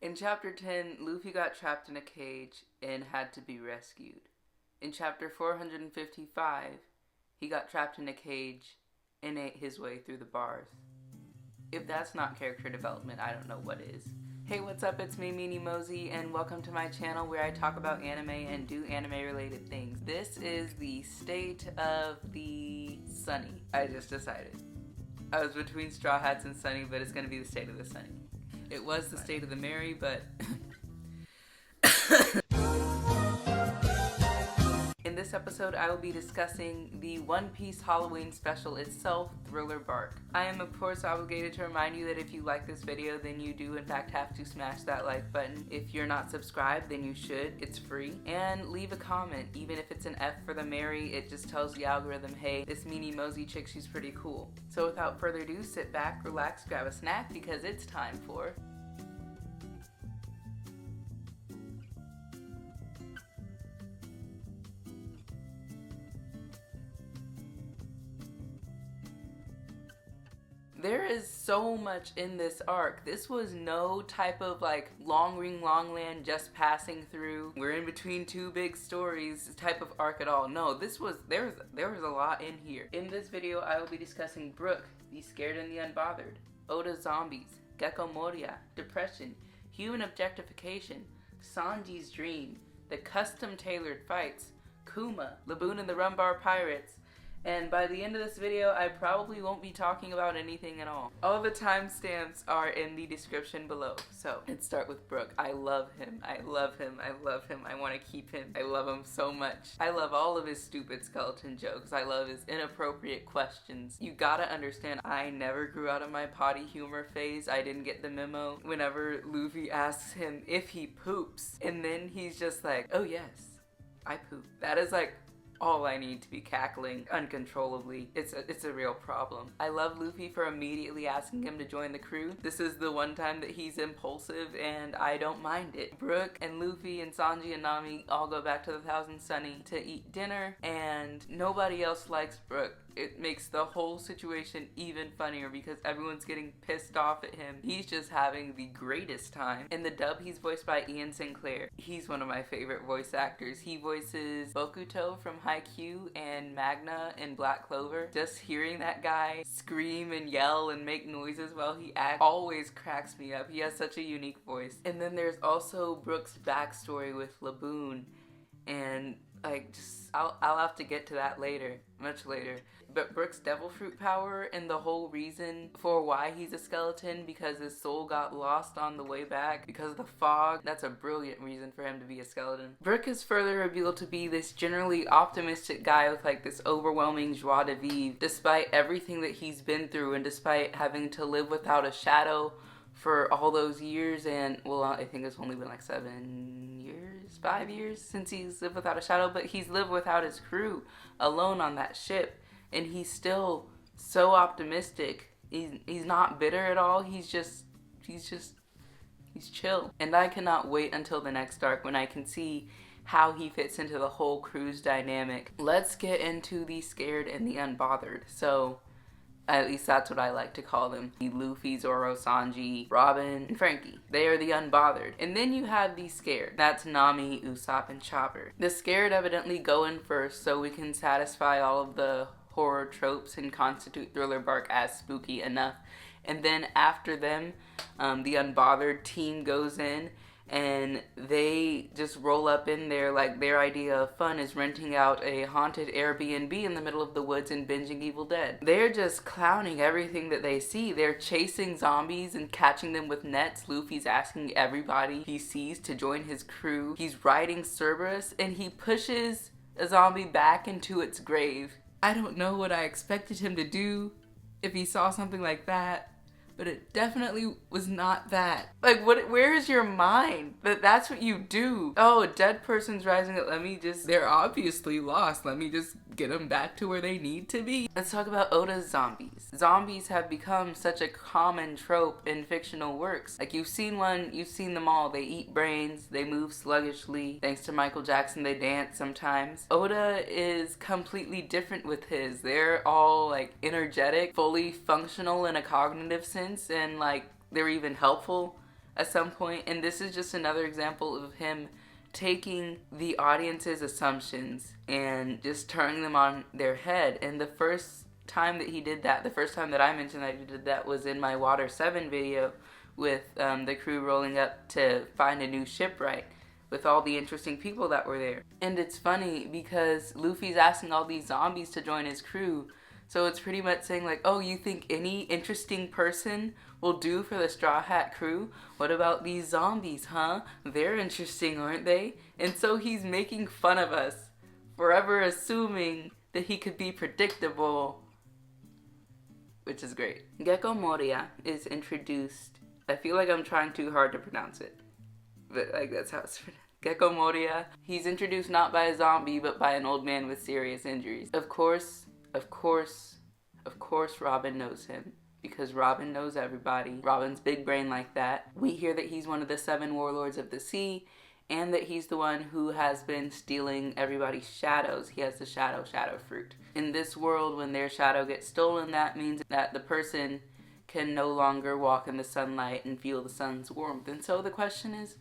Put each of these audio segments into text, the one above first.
In chapter 10, Luffy got trapped in a cage and had to be rescued. In chapter 455, he got trapped in a cage and ate his way through the bars. If that's not character development, I don't know what is. Hey, what's up? It's me, Meanie Mosey, and welcome to my channel where I talk about anime and do anime-related things. This is the state of the Sunny. I just decided. I was between Straw Hats and Sunny, but it's going to be the state of the Sunny. It was the state of the Mary, but... In this episode, I will be discussing the One Piece Halloween special itself, Thriller Bark. I am of course obligated to remind you that if you like this video, then you do in fact have to smash that like button. If you're not subscribed, then you should. It's free. And leave a comment. Even if it's an F for the Mary, it just tells the algorithm, hey, this Meanie Mosey chick, she's pretty cool. So without further ado, sit back, relax, grab a snack, because it's time for... There is so much in this arc. This was no type of like long ring long land just passing through, we're in between two big stories type of arc at all. No, this was, there was a lot in here. In this video, I will be discussing Brook, the Scared and the Unbothered, Oda's Zombies, Gecko Moria, Depression, Human Objectification, Sanji's Dream, the Custom Tailored Fights, Kuma, Laboon and the Rumbar Pirates, and by the end of this video, I probably won't be talking about anything at all. All the timestamps are in the description below. So, let's start with Brook. I love him. I love him. I love him. I want to keep him. I love him so much. I love all of his stupid skeleton jokes. I love his inappropriate questions. You gotta understand, I never grew out of my potty humor phase. I didn't get the memo whenever Luffy asks him if he poops. And then he's just like, oh yes, I poop. That is like all I need to be cackling uncontrollably. It's a real problem. I love Luffy for immediately asking him to join the crew. This is the one time that he's impulsive and I don't mind it. Brook and Luffy and Sanji and Nami all go back to the Thousand Sunny to eat dinner and nobody else likes Brook. It makes the whole situation even funnier because everyone's getting pissed off at him. He's just having the greatest time. In the dub, he's voiced by Ian Sinclair. He's one of my favorite voice actors. He voices Bokuto from Haikyuu and Magna in Black Clover. Just hearing that guy scream and yell and make noises while he acts always cracks me up. He has such a unique voice. And then there's also Brook's backstory with Laboon, and like, just I'll have to get to that later, much later. But Brook's devil fruit power and the whole reason for why he's a skeleton, because his soul got lost on the way back because of the fog, that's a brilliant reason for him to be a skeleton. Brook is further revealed to be this generally optimistic guy with like this overwhelming joie de vivre, despite everything that he's been through and despite having to live without a shadow for all those years. And well, I think it's only been like 5 years since he's lived without a shadow, but he's lived without his crew alone on that ship, and he's still so optimistic. He's not bitter at all. He's chill. And I cannot wait until the next arc when I can see how he fits into the whole crew's dynamic. Let's get into the Scared and the Unbothered. So, at least that's what I like to call them. Luffy, Zoro, Sanji, Robin, and Frankie. They are the Unbothered. And then you have the Scared. That's Nami, Usopp, and Chopper. The Scared evidently go in first so we can satisfy all of the horror tropes and constitute Thriller Bark as spooky enough. And then after them, the Unbothered team goes in and they just roll up in there like their idea of fun is renting out a haunted Airbnb in the middle of the woods and binging Evil Dead. They're just clowning everything that they see. They're chasing zombies and catching them with nets. Luffy's asking everybody he sees to join his crew. He's riding Cerberus and he pushes a zombie back into its grave. I don't know what I expected him to do if he saw something like that, but it definitely was not that. Like, where is your mind? That's what you do. Oh, a dead person's rising up. They're obviously lost. Let me just get them back to where they need to be. Let's talk about Oda's zombies. Zombies have become such a common trope in fictional works. Like, you've seen them all. They eat brains, they move sluggishly. Thanks to Michael Jackson, they dance sometimes. Oda is completely different with his. They're all, like, energetic, fully functional in a cognitive sense, and, like, they're even helpful. at some point, and this is just another example of him taking the audience's assumptions and just turning them on their head. And the first time that he did that, the first time that I mentioned that he did that, was in my Water 7 video with the crew rolling up to find a new shipwright with all the interesting people that were there. And it's funny because Luffy's asking all these zombies to join his crew, so it's pretty much saying like, oh, you think any interesting person will do for the Straw Hat crew? What about these zombies, huh? They're interesting, aren't they? And so he's making fun of us, forever assuming that he could be predictable, which is great. Gecko Moria is introduced. I feel like I'm trying too hard to pronounce it, but like that's how it's pronounced. Gecko Moria. He's introduced not by a zombie, but by an old man with serious injuries. Of course, Robin knows him, because Robin knows everybody. Robin's big brain like that. We hear that he's one of the 7 warlords of the sea, and that he's the one who has been stealing everybody's shadows. He has the shadow fruit. In this world, when their shadow gets stolen, that means that the person can no longer walk in the sunlight and feel the sun's warmth. And so the question is,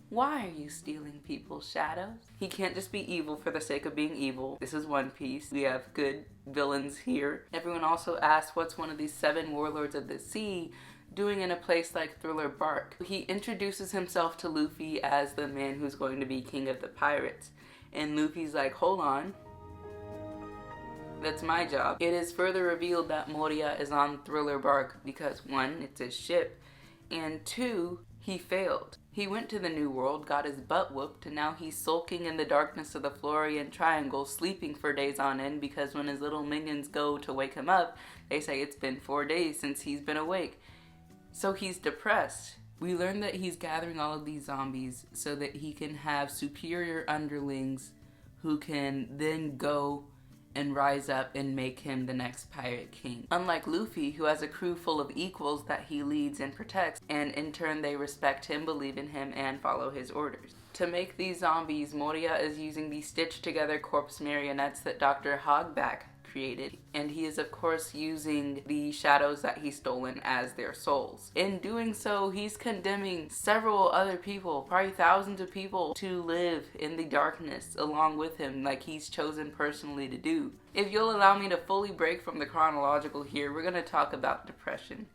why are you stealing people's shadows? He can't just be evil for the sake of being evil. This is One Piece. We have good villains here. Everyone also asks, what's one of these 7 warlords of the sea doing in a place like Thriller Bark? He introduces himself to Luffy as the man who's going to be king of the pirates. And Luffy's like, hold on. That's my job. It is further revealed that Moria is on Thriller Bark because 1, it's his ship, and 2, he failed. He went to the New World, got his butt whooped, and now he's sulking in the darkness of the Florian Triangle, sleeping for days on end, because when his little minions go to wake him up, they say it's been 4 days since he's been awake. So he's depressed. We learn that he's gathering all of these zombies so that he can have superior underlings who can then go and rise up and make him the next pirate king. Unlike Luffy, who has a crew full of equals that he leads and protects, and in turn they respect him, believe in him, and follow his orders. To make these zombies, Moria is using these stitched together corpse marionettes that Dr. Hogback created, and he is of course using the shadows that he's stolen as their souls. In doing so, he's condemning several other people, probably thousands of people, to live in the darkness along with him, like he's chosen personally to do. If you'll allow me to fully break from the chronological here, we're going to talk about depression.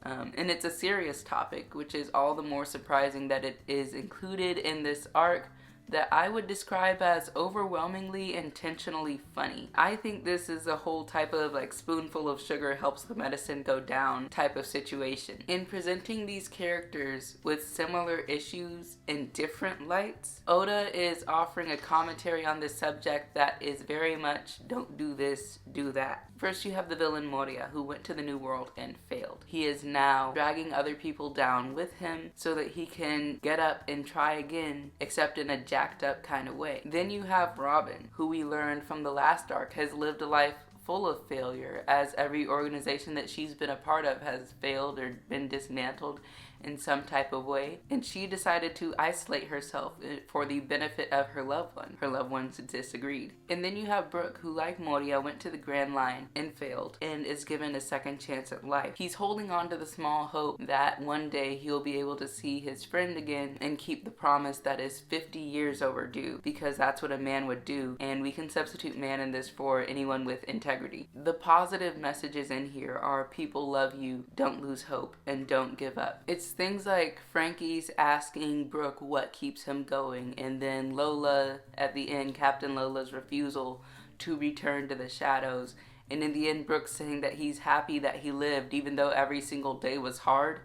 And it's a serious topic, which is all the more surprising that it is included in this arc that I would describe as overwhelmingly intentionally funny. I think this is a whole type of like spoonful of sugar helps the medicine go down type of situation. In presenting these characters with similar issues in different lights, Oda is offering a commentary on this subject that is very much don't do this, do that. First, you have the villain Moria, who went to the New World and failed. He is now dragging other people down with him so that he can get up and try again, except in a jacked up kind of way. Then you have Robin, who we learned from the last arc has lived a life full of failure, as every organization that she's been a part of has failed or been dismantled in some type of way, and she decided to isolate herself for the benefit of her loved one. Her loved ones disagreed. And then you have Brook, who like Moria went to the Grand Line and failed and is given a second chance at life. He's holding on to the small hope that one day he'll be able to see his friend again and keep the promise that is 50 years overdue, because that's what a man would do, and we can substitute man in this for anyone with integrity. The positive messages in here are people love you, don't lose hope, and don't give up. It's things like Frankie's asking Brook what keeps him going, and then Lola at the end, Captain Lola's refusal to return to the shadows, and in the end Brook saying that he's happy that he lived even though every single day was hard.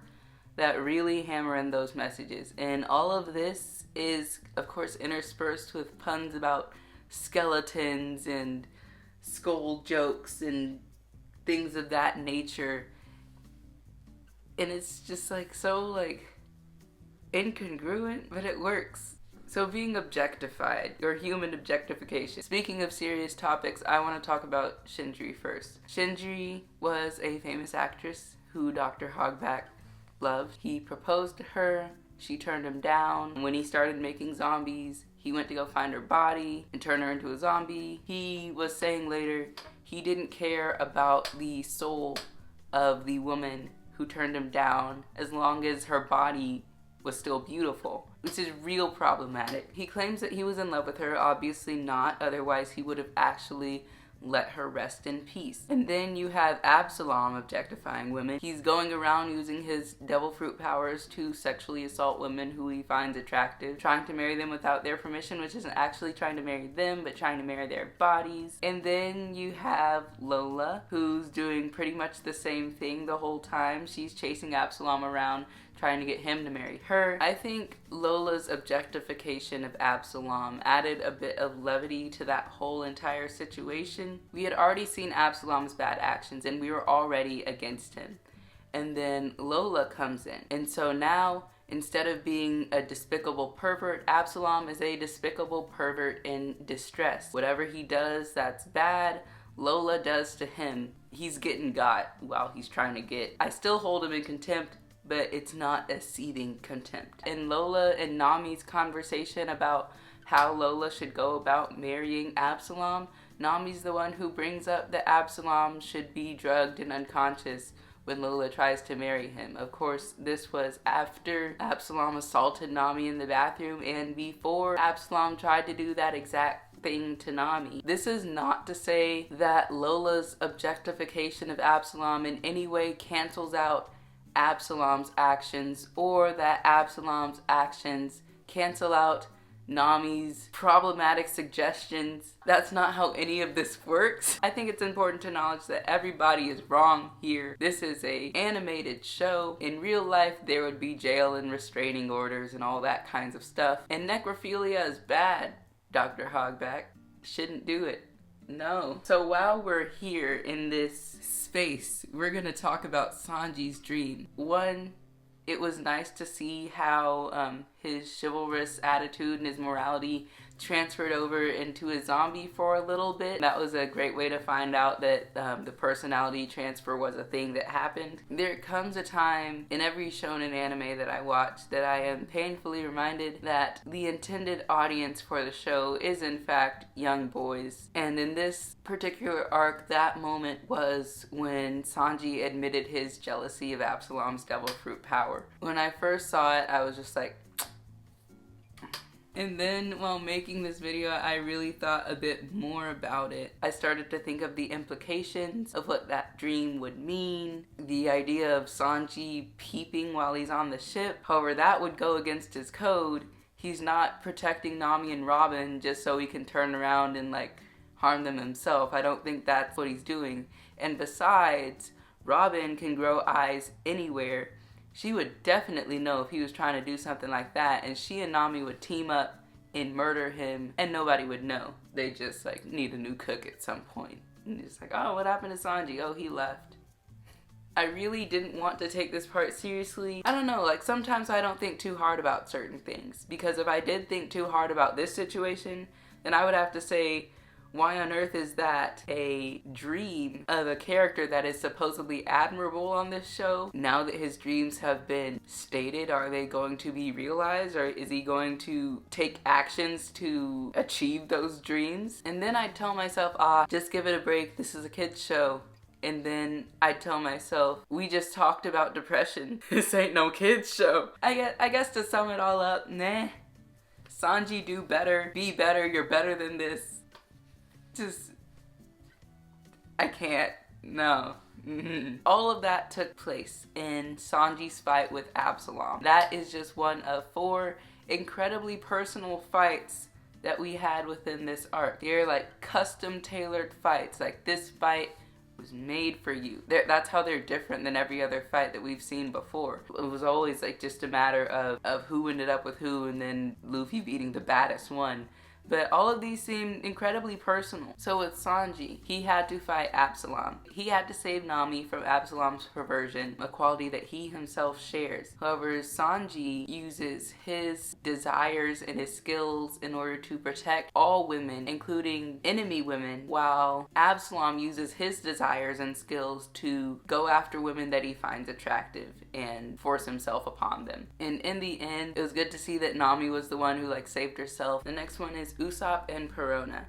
That really hammer in those messages. And all of this is of course interspersed with puns about skeletons and skull jokes and things of that nature. And it's just like so like incongruent, but it works. So being objectified, or human objectification. Speaking of serious topics, I want to talk about Shinji first. Shinji was a famous actress who Dr. Hogback loved. He proposed to her, she turned him down. When he started making zombies, he went to go find her body and turn her into a zombie. He was saying later he didn't care about the soul of the woman who turned him down as long as her body was still beautiful, which is real problematic. He claims that he was in love with her, obviously not, otherwise he would have actually let her rest in peace. And then you have Absalom objectifying women. He's going around using his devil fruit powers to sexually assault women who he finds attractive, trying to marry them without their permission, which isn't actually trying to marry them, but trying to marry their bodies. And then you have Lola, who's doing pretty much the same thing the whole time. She's chasing Absalom around, trying to get him to marry her. I think Lola's objectification of Absalom added a bit of levity to that whole entire situation. We had already seen Absalom's bad actions and we were already against him. And then Lola comes in. And so now, instead of being a despicable pervert, Absalom is a despicable pervert in distress. Whatever he does that's bad, Lola does to him. He's getting got while he's trying to get. I still hold him in contempt, but it's not a seething contempt. And Lola and Nami's conversation about how Lola should go about marrying Absalom, Nami's the one who brings up that Absalom should be drugged and unconscious when Lola tries to marry him. Of course, this was after Absalom assaulted Nami in the bathroom and before Absalom tried to do that exact thing to Nami. This is not to say that Lola's objectification of Absalom in any way cancels out Absalom's actions, or that Absalom's actions cancel out Nami's problematic suggestions. That's not how any of this works. I think it's important to acknowledge that everybody is wrong here. This is an animated show. In real life, there would be jail and restraining orders and all that kinds of stuff. And necrophilia is bad, Dr. Hogback. Shouldn't do it. No. So while we're here in this space, we're gonna talk about Sanji's dream. One, it was nice to see how his chivalrous attitude and his morality transferred over into a zombie for a little bit. That was a great way to find out that the personality transfer was a thing that happened. There comes a time in every shonen anime that I watch that I am painfully reminded that the intended audience for the show is in fact young boys. And in this particular arc, that moment was when Sanji admitted his jealousy of Absalom's devil fruit power. When I first saw it, I was just like, and then while making this video, I really thought a bit more about it. I started to think of the implications of what that dream would mean. The idea of Sanji peeping while he's on the ship. However, that would go against his code. He's not protecting Nami and Robin just so he can turn around and like harm them himself. I don't think that's what he's doing. And besides, Robin can grow eyes anywhere. She would definitely know if he was trying to do something like that, and she and Nami would team up and murder him, and nobody would know. They just like need a new cook at some point. And it's like, oh, what happened to Sanji? Oh, he left. I really didn't want to take this part seriously. I don't know, like sometimes I don't think too hard about certain things, because if I did think too hard about this situation, then I would have to say, why on earth is that a dream of a character that is supposedly admirable on this show? Now that his dreams have been stated, are they going to be realized, or is he going to take actions to achieve those dreams? And then I'd tell myself, just give it a break, this is a kid's show. And then I'd tell myself, we just talked about depression. This ain't no kid's show. I guess to sum it all up, nah. Sanji, do better, be better, you're better than this. Just, I can't, no. All of that took place in Sanji's fight with Absalom. That is just one of 4 incredibly personal fights that we had within this arc. They're like custom tailored fights. Like this fight was made for you. That's how they're different than every other fight that we've seen before. It was always like just a matter of who ended up with who and then Luffy beating the baddest one. But all of these seem incredibly personal. So with Sanji, he had to fight Absalom. He had to save Nami from Absalom's perversion, a quality that he himself shares. However, Sanji uses his desires and his skills in order to protect all women, including enemy women, while Absalom uses his desires and skills to go after women that he finds attractive and force himself upon them. And in the end, it was good to see that Nami was the one who like saved herself. The next one is Usopp and Perona.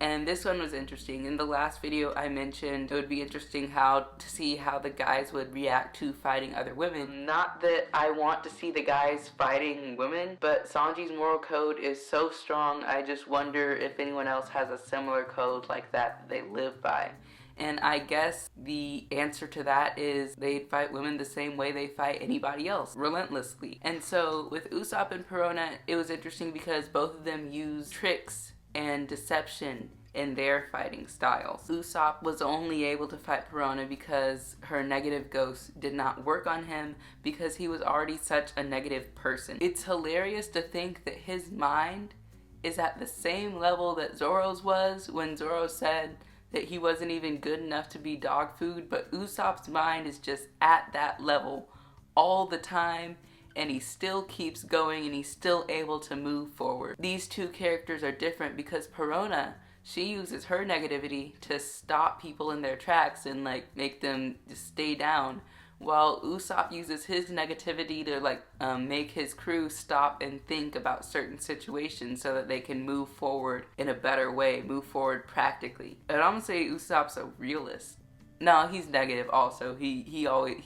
And this one was interesting. In the last video I mentioned it would be interesting to see how the guys would react to fighting other women. Not that I want to see the guys fighting women, but Sanji's moral code is so strong, I just wonder if anyone else has a similar code like that they live by. And I guess the answer to that is they'd fight women the same way they fight anybody else, relentlessly. And so with Usopp and Perona, it was interesting because both of them use tricks and deception in their fighting styles. Usopp was only able to fight Perona because her negative ghost did not work on him because he was already such a negative person. It's hilarious to think that his mind is at the same level that Zoro's was when Zoro said that he wasn't even good enough to be dog food, but Usopp's mind is just at that level all the time, and he still keeps going and he's still able to move forward. These two characters are different because Perona, she uses her negativity to stop people in their tracks and like make them just stay down, while Usopp uses his negativity to make his crew stop and think about certain situations so that they can move forward in a better way, move forward practically. And I'm gonna say Usopp's a realist. No, he's negative also. He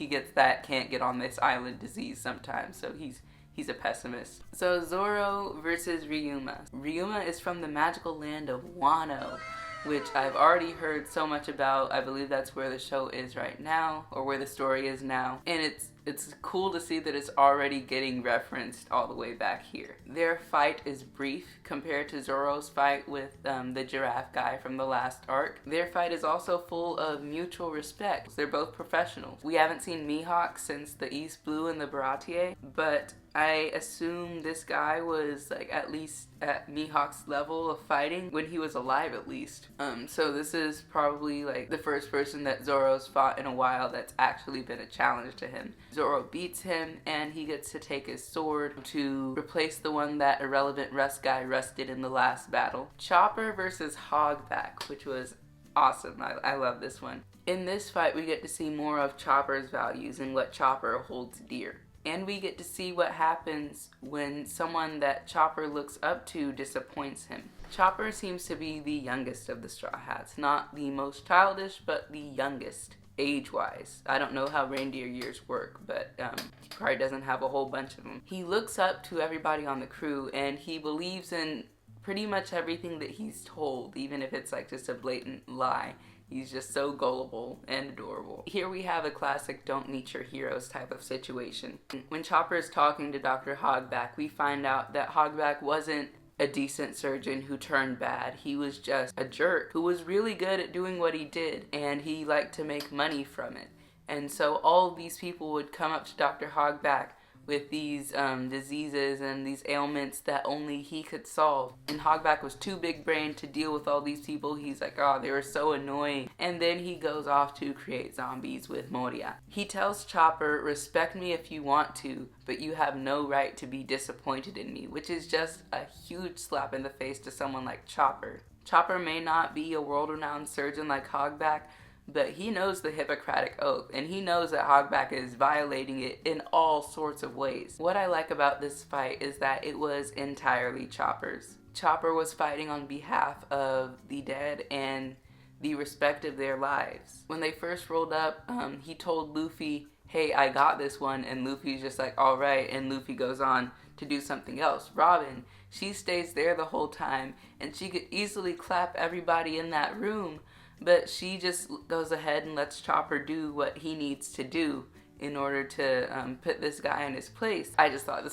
gets that can't get on this island disease sometimes, so he's a pessimist. So Zoro versus Ryuma. Ryuma is from the magical land of Wano, which I've already heard so much about. I believe that's where the show is right now, or where the story is now. And it's cool to see that it's already getting referenced all the way back here. Their fight is brief compared to Zoro's fight with the giraffe guy from the last arc. Their fight is also full of mutual respect. They're both professionals. We haven't seen Mihawk since the East Blue and the Baratie, but I assume this guy was at least at Mihawk's level of fighting when he was alive, at least. So this is probably the first person that Zoro's fought in a while that's actually been a challenge to him. Zoro beats him and he gets to take his sword to replace the one that irrelevant rust guy rusted in the last battle. Chopper versus Hogback, which was awesome. I love this one. In this fight we get to see more of Chopper's values and what Chopper holds dear. And we get to see what happens when someone that Chopper looks up to disappoints him. Chopper seems to be the youngest of the Straw Hats. Not the most childish, but the youngest, age-wise. I don't know how reindeer years work, but he probably doesn't have a whole bunch of them. He looks up to everybody on the crew, and he believes in pretty much everything that he's told, even if it's just a blatant lie. He's just so gullible and adorable. Here we have a classic don't meet your heroes type of situation. When Chopper is talking to Dr. Hogback, we find out that Hogback wasn't a decent surgeon who turned bad. He was just a jerk who was really good at doing what he did, and he liked to make money from it. And so all of these people would come up to Dr. Hogback with these diseases and these ailments that only he could solve. And Hogback was too big-brained to deal with all these people. He's like, oh, they were so annoying. And then he goes off to create zombies with Moria. He tells Chopper, respect me if you want to, but you have no right to be disappointed in me, which is just a huge slap in the face to someone like Chopper. Chopper may not be a world-renowned surgeon like Hogback, but he knows the Hippocratic Oath, and he knows that Hogback is violating it in all sorts of ways. What I like about this fight is that it was entirely Chopper's. Chopper was fighting on behalf of the dead and the respect of their lives. When they first rolled up, he told Luffy, hey, I got this one, and Luffy's just like, alright, and Luffy goes on to do something else. Robin, she stays there the whole time, and she could easily clap everybody in that room, but she just goes ahead and lets Chopper do what he needs to do in order to put this guy in his place. I just thought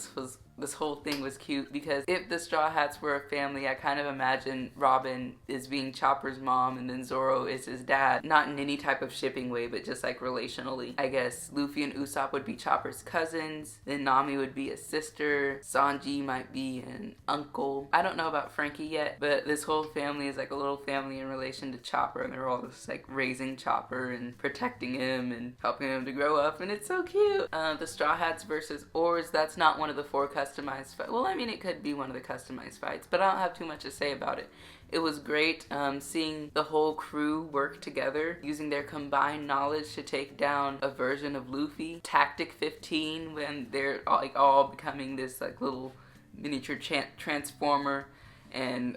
this whole thing was cute because if the Straw Hats were a family, I kind of imagine Robin is being Chopper's mom and then Zoro is his dad. Not in any type of shipping way, but just relationally. I guess Luffy and Usopp would be Chopper's cousins, then Nami would be a sister, Sanji might be an uncle. I don't know about Frankie yet, but this whole family is a little family in relation to Chopper, and they're all just raising Chopper and protecting him and helping him to grow up, and it's so cute. The Straw Hats versus Oars, that's not one of the 4 customized fights. Well, I mean, it could be one of the customized fights, but I don't have too much to say about it. It was great seeing the whole crew work together, using their combined knowledge to take down a version of Luffy. Tactic 15, when they're all becoming this little miniature transformer, and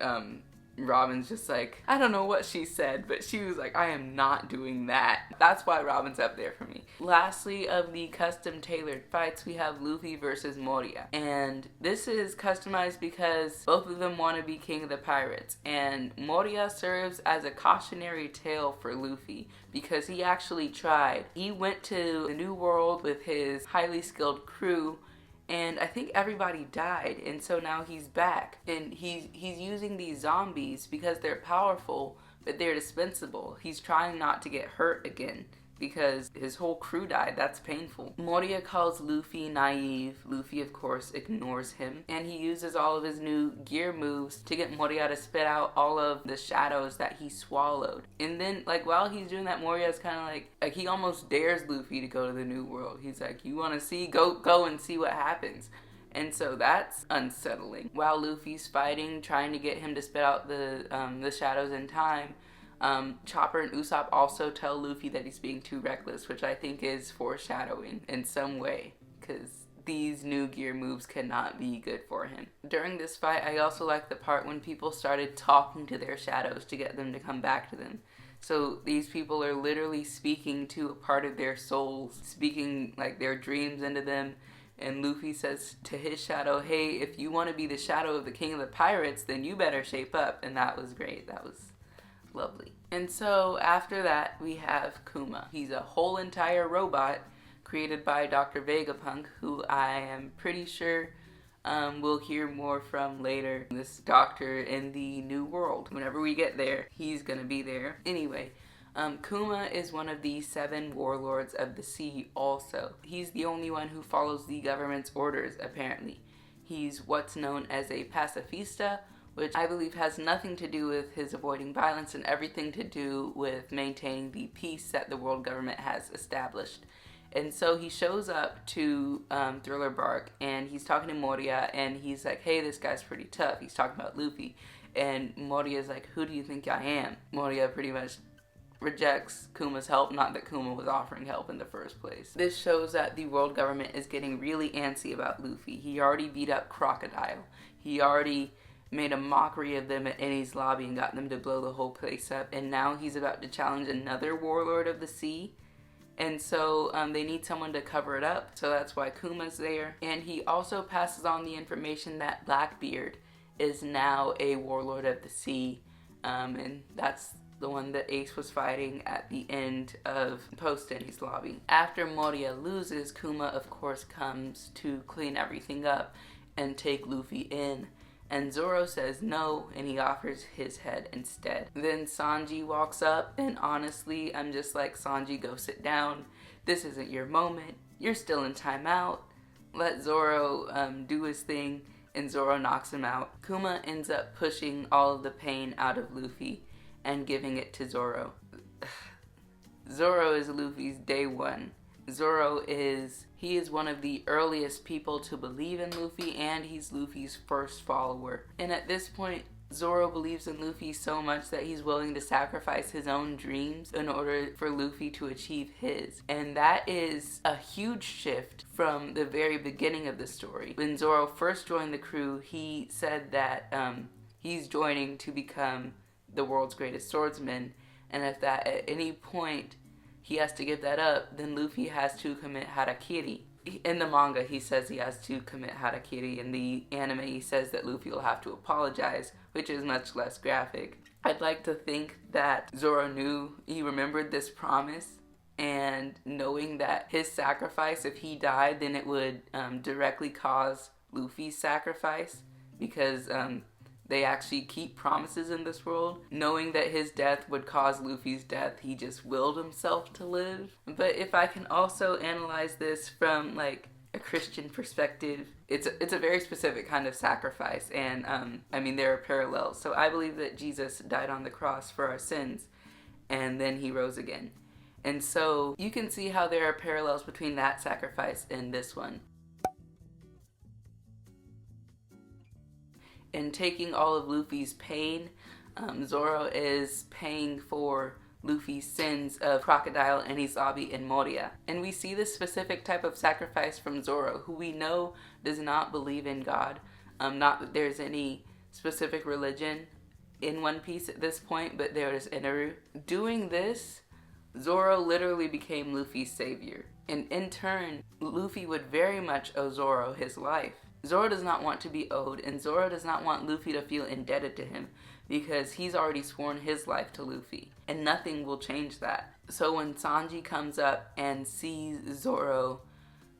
Robin's just like, I don't know what she said, but she was like, I am not doing that. That's why Robin's up there for me. Lastly, of the custom tailored fights, we have Luffy versus Moria. And this is customized because both of them want to be king of the pirates. And Moria serves as a cautionary tale for Luffy because he actually tried. He went to the New World with his highly skilled crew, and I think everybody died, and so now he's back. And he's using these zombies because they're powerful, but they're dispensable. He's trying not to get hurt again because his whole crew died. That's painful. Moria calls Luffy naive. Luffy, of course, ignores him. And he uses all of his new gear moves to get Moria to spit out all of the shadows that he swallowed. And then, like, while he's doing that, Moria's kind of like he almost dares Luffy to go to the New World. He's like, you want to see? Go and see what happens. And so that's unsettling. While Luffy's fighting, trying to get him to spit out the shadows in time, Chopper and Usopp also tell Luffy that he's being too reckless, which I think is foreshadowing in some way, because these new gear moves cannot be good for him. During this fight, I also like the part when people started talking to their shadows to get them to come back to them. So these people are literally speaking to a part of their souls, speaking like their dreams into them. And Luffy says to his shadow, hey, if you want to be the shadow of the king of the pirates, then you better shape up. And that was great. That was lovely. And so after that, we have Kuma. He's a whole entire robot created by Dr. Vegapunk, who I am pretty sure we'll hear more from later. This doctor in the New World. Whenever we get there, he's gonna be there. Anyway, Kuma is one of the 7 warlords of the sea also. He's the only one who follows the government's orders, apparently. He's what's known as a pacifista, which I believe has nothing to do with his avoiding violence and everything to do with maintaining the peace that the world government has established. And so he shows up to Thriller Bark, and he's talking to Moria, and he's like, hey, this guy's pretty tough. He's talking about Luffy. And Moria's like, who do you think I am? Moria pretty much rejects Kuma's help, not that Kuma was offering help in the first place. This shows that the world government is getting really antsy about Luffy. He already beat up Crocodile. He already made a mockery of them at Enies lobby and got them to blow the whole place up, and now he's about to challenge another warlord of the sea. And so they need someone to cover it up, so that's why Kuma's there. And he also passes on the information that Blackbeard is now a warlord of the sea, and that's the one that Ace was fighting at the end of post-Enies lobby. After Moria loses, Kuma of course comes to clean everything up and take Luffy in. And Zoro says no, and he offers his head instead. Then Sanji walks up, and honestly, I'm just like, Sanji, go sit down. This isn't your moment. You're still in timeout. Let Zoro do his thing, and Zoro knocks him out. Kuma ends up pushing all of the pain out of Luffy and giving it to Zoro. Zoro is Luffy's day one. Zoro is one of the earliest people to believe in Luffy, and he's Luffy's first follower. And at this point, Zoro believes in Luffy so much that he's willing to sacrifice his own dreams in order for Luffy to achieve his. And that is a huge shift from the very beginning of the story. When Zoro first joined the crew, he said that he's joining to become the world's greatest swordsman, and if that at any point he has to give that up, then Luffy has to commit harakiri. In the manga, he says he has to commit harakiri. In the anime, he says that Luffy will have to apologize, which is much less graphic. I'd like to think that Zoro knew, he remembered this promise, and knowing that his sacrifice, if he died, then it would directly cause Luffy's sacrifice, because they actually keep promises in this world. Knowing that his death would cause Luffy's death, he just willed himself to live. But if I can also analyze this from like a Christian perspective, it's a very specific kind of sacrifice, and I mean, there are parallels. So I believe that Jesus died on the cross for our sins, and then he rose again. And so you can see how there are parallels between that sacrifice and this one. In taking all of Luffy's pain, Zoro is paying for Luffy's sins of Crocodile, Enies lobby, and Moria. And we see this specific type of sacrifice from Zoro, who we know does not believe in God. Not that there's any specific religion in One Piece at this point, but there was Inaru. Doing this, Zoro literally became Luffy's savior. And in turn, Luffy would very much owe Zoro his life. Zoro does not want to be owed, and Zoro does not want Luffy to feel indebted to him because he's already sworn his life to Luffy, and nothing will change that. So when Sanji comes up and sees Zoro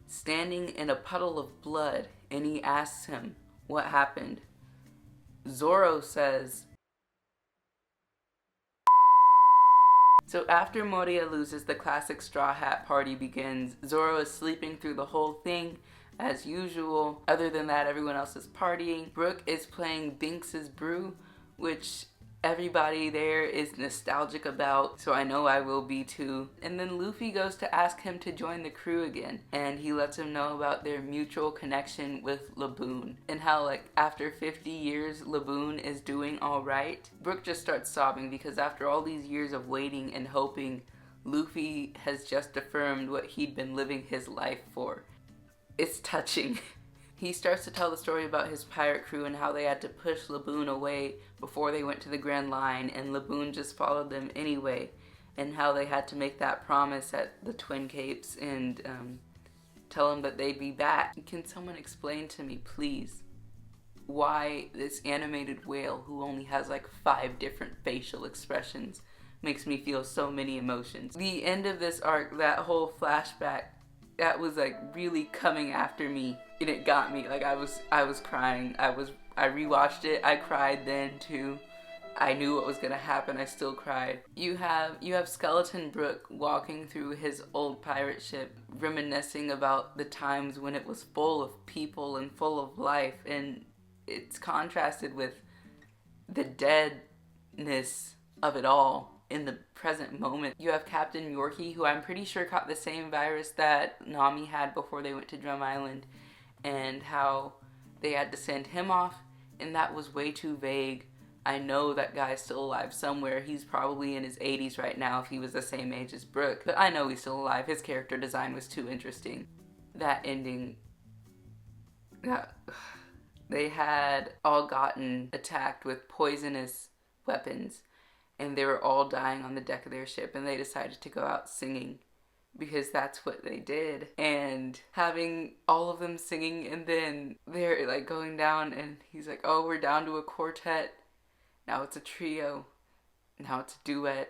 standing in a puddle of blood, and he asks him what happened, Zoro says, so after Moria loses, the classic Straw Hat party begins. Zoro is sleeping through the whole thing as usual. Other than that, everyone else is partying. Brook is playing Binks's Brew, which everybody there is nostalgic about, so I know I will be too. And then Luffy goes to ask him to join the crew again, and he lets him know about their mutual connection with Laboon, and how like after 50 years Laboon is doing alright. Brook just starts sobbing because after all these years of waiting and hoping, Luffy has just affirmed what he'd been living his life for. It's touching. He starts to tell the story about his pirate crew and how they had to push Laboon away before they went to the Grand Line, and Laboon just followed them anyway, and how they had to make that promise at the Twin Capes and tell them that they'd be back. Can someone explain to me, please, why this animated whale who only has like 5 different facial expressions makes me feel so many emotions? The end of this arc, that whole flashback, that was like really coming after me, and it got me. Like I was crying. I rewatched it. I cried then too. I knew what was gonna happen. I still cried. You have Skeleton Brook walking through his old pirate ship, reminiscing about the times when it was full of people and full of life, and it's contrasted with the deadness of it all in the present moment. You have Captain Yorkie, who I'm pretty sure caught the same virus that Nami had before they went to Drum Island, and how they had to send him off, and that was way too vague. I know that guy's still alive somewhere. He's probably in his 80s right now if he was the same age as Brook, but I know he's still alive. His character design was too interesting. That ending, they had all gotten attacked with poisonous weapons, and they were all dying on the deck of their ship, and they decided to go out singing because that's what they did. And having all of them singing, and then they're like going down, and he's like, oh, we're down to a quartet, now it's a trio, now it's a duet,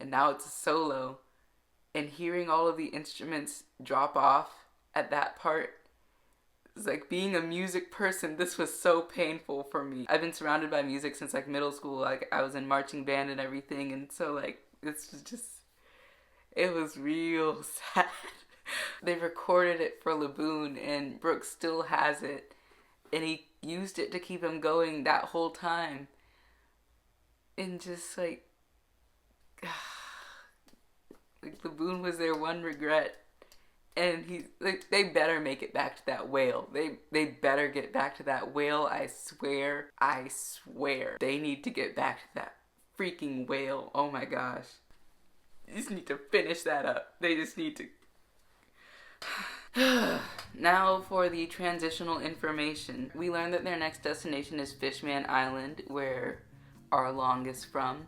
and now it's a solo. And hearing all of the instruments drop off at that part, it's like, being a music person, this was so painful for me. I've been surrounded by music since like middle school. Like I was in marching band and everything, and so like this was just, it was real sad. They recorded it for Laboon, and Brook still has it, and he used it to keep him going that whole time. And just like Laboon was their one regret. And he's like, they better make it back to that whale. They better get back to that whale. I swear. They need to get back to that freaking whale. Oh my gosh. You just need to finish that up. They just need to. Now for the transitional information. We learned that their next destination is Fishman Island, where Arlong is from,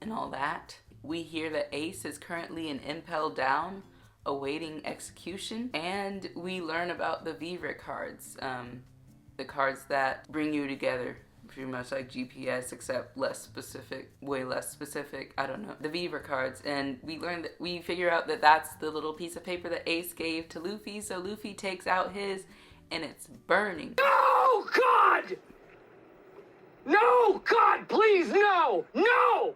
and all that. We hear that Ace is currently in Impel Down, awaiting execution, and we learn about the Vivre cards, the cards that bring you together, pretty much like GPS except less specific, way less specific, I don't know, the Vivre cards. And we figure out that that's the little piece of paper that Ace gave to Luffy, so Luffy takes out his, and it's burning. No, God! No, God, please, no! No!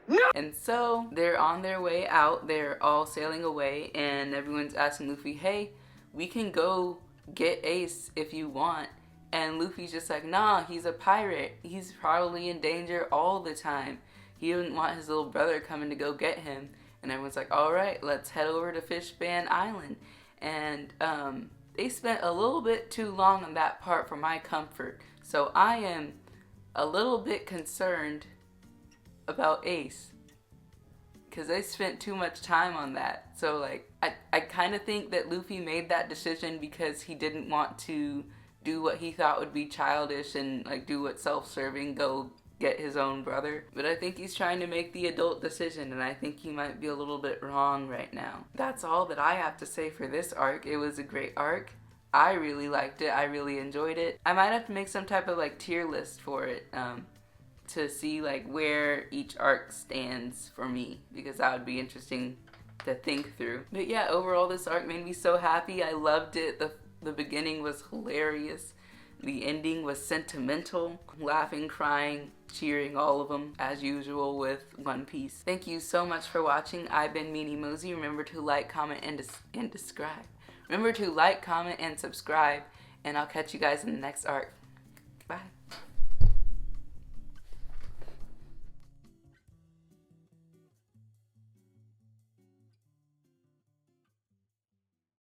No! And so they're on their way out. They're all sailing away, and everyone's asking Luffy, hey, we can go get Ace if you want. And Luffy's just like, nah, he's a pirate. He's probably in danger all the time. He didn't want his little brother coming to go get him. And everyone's like, all right, let's head over to Fishman Island. And they spent a little bit too long on that part for my comfort. So I am a little bit concerned about Ace, because they spent too much time on that. So like I kind of think that Luffy made that decision because he didn't want to do what he thought would be childish and like do what self-serving, go get his own brother. But I think he's trying to make the adult decision, and I think he might be a little bit wrong right now. That's all that I have to say for this arc. It was a great arc. I really liked it. I really enjoyed it. I might have to make some type of like tier list for it to see like where each arc stands for me, because that would be interesting to think through. But yeah, overall this arc made me so happy. I loved it. The beginning was hilarious. The ending was sentimental. Laughing, crying, cheering, all of them, as usual with One Piece. Thank you so much for watching. I've been Meanie Mosey. Remember to like, comment, and subscribe. Remember to like, comment, and subscribe, and I'll catch you guys in the next arc. Bye.